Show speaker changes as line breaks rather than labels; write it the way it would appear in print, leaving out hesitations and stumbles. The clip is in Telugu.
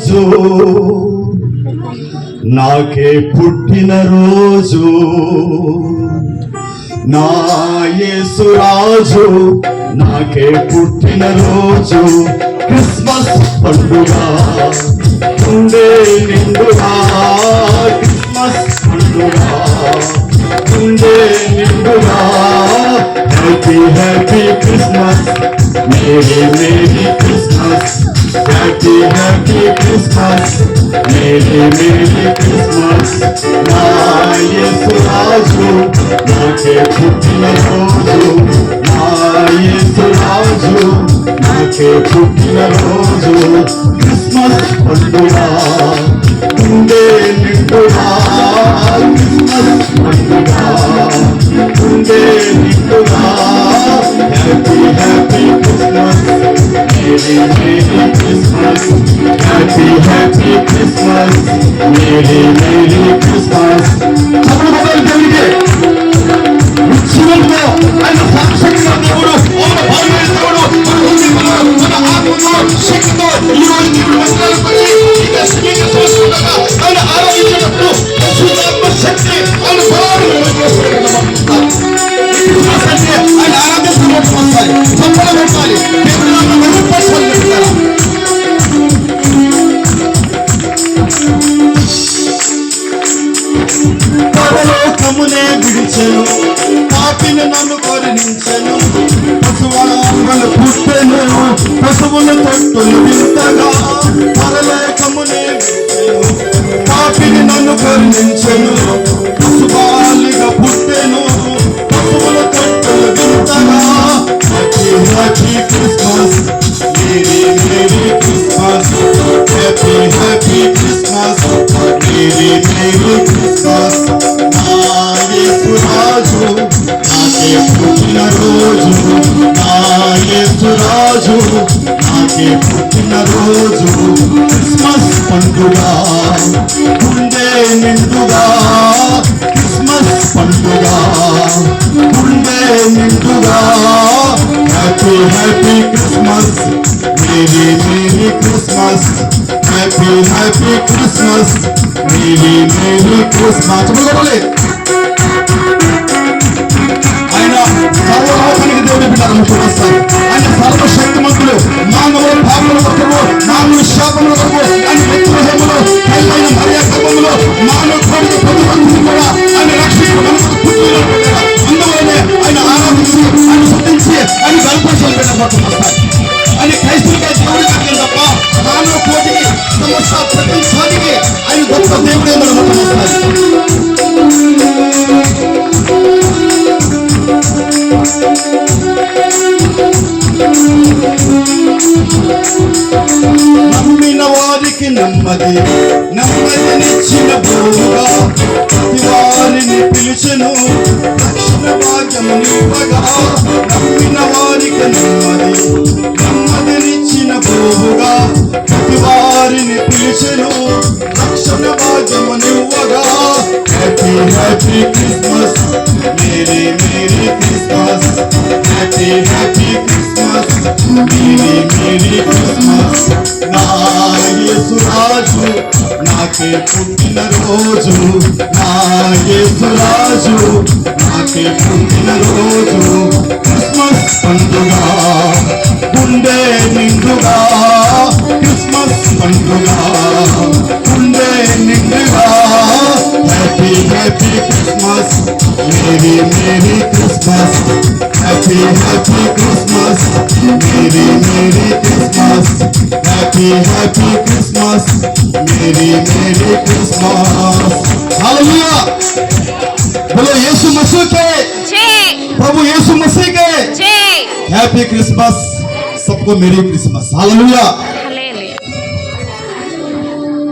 రోజు నాకే పుట్టిన రోజు నా యేసు రాజు నాకే పుట్టిన రోజు క్రిస్మస్ పండుగ ఉండే నిండుగా క్రిస్మస్ పండుగ ఉండే నిండుగా happy happy Christmas merry merry Christmas happy happy Christmas merry merry Christmas నా యేసు రాజు నాకే పుట్టిన రోజు నా యేసు రాజు నాకే పుట్టిన రోజు క్రిస్మస్ పండుగ ఉండే నిండుగా క్రిస్మస్ పండుగ ఉండే నిండుగా happy happy Christmas merry merry Christmas happy happy Christmas merry merry Christmas ఆయన సాక్షిగా దేవుడు మన ఆత్మతో శక్తితో ఈ రోజు ఆయన ఆరాధించినప్పుడు పరిశుద్ధాత్మ శక్తి ఆయన బలాన్ని ఆయన ఆరాధించినట్టు వస్తాయి సంపద పెట్టాలి పరలోకమునే విడిచెను పాపిని నన్ను కరుణించెను పశువులు పుట్టెను పశువుల తొట్టులు వింతగా పరలోకమునే విడిచెను పాపిని నన్ను కరుణించెను పశువాలిగా పుట్టెను పశువుల తొట్టులు వింతగా happy happy Christmas merry merry Christmas happy happy Christmas merry merry Christmas నా యేసు రాజు నాకే పుట్టిన రోజు నా యేసు రాజు నాకే పుట్టిన రోజు క్రిస్మస్ పండుగ ఉండే నిండుగా క్రిస్మస్ పండుగ ఉండే నిండుగా happy happy Christmas merry merry Christmas happy happy Christmas merry merry Christmas ఆయన సర్వలోకానికి దేవుడి బిడ్డలను చూపిస్తారు ఆయన సర్వశక్తిమంతులు మానవుల పాపముల కొరకు మానవుల శాపముల కొరకు ఆయన వ్యక్తిగతములు ఆయన మరియ గర్భములో మానవ కోరిక ప్రతిబంధులు కూడా ఆయన రక్షించడానికి అందువల్లనే ఆయన ఆరాధించి ఆయన శుద్ధించి ఆయన బలపరచాలి వస్తారు ఆయన క్రైస్తవులుగా దేవుడి కాదు తప్ప మానవ కోటికి సమస్త ప్రపంచానికి ఆయన గొప్ప దేవుడే మనం నమ్మిన వారికి నెమ్మది నెమ్మదినిచ్చిన ప్రభువుగా ప్రతి వారిని పిలిచెను రక్షణ భాగ్యమునివ్వగా నమ్మిన వారికి నెమ్మది నెమ్మదినిచ్చిన ప్రభువుగా ప్రతి వారిని పిలిచెను రక్షణ భాగ్యమునివ్వగా happy happy Christmas merry merry Christmas happy happy Christmas merry merry Christmas నా యేసు రాజు నాకే పుట్టిన రోజు నా యేసు రాజు నాకే పుట్టిన రోజు క్రిస్మస్ పండుగ ఉండే నిండుగా క్రిస్మస్ పండుగ ఉండే నిండుగా happy happy Christmas merry merry Christmas happy happy Christmas merry merry Christmas happy happy Christmas merry merry Christmas हालेलुया बोलो यीशु मसीह के जय प्रभु यीशु मसीह के जय हैप्पी क्रिसमस सबको मेरी क्रिसमस हालेलुया।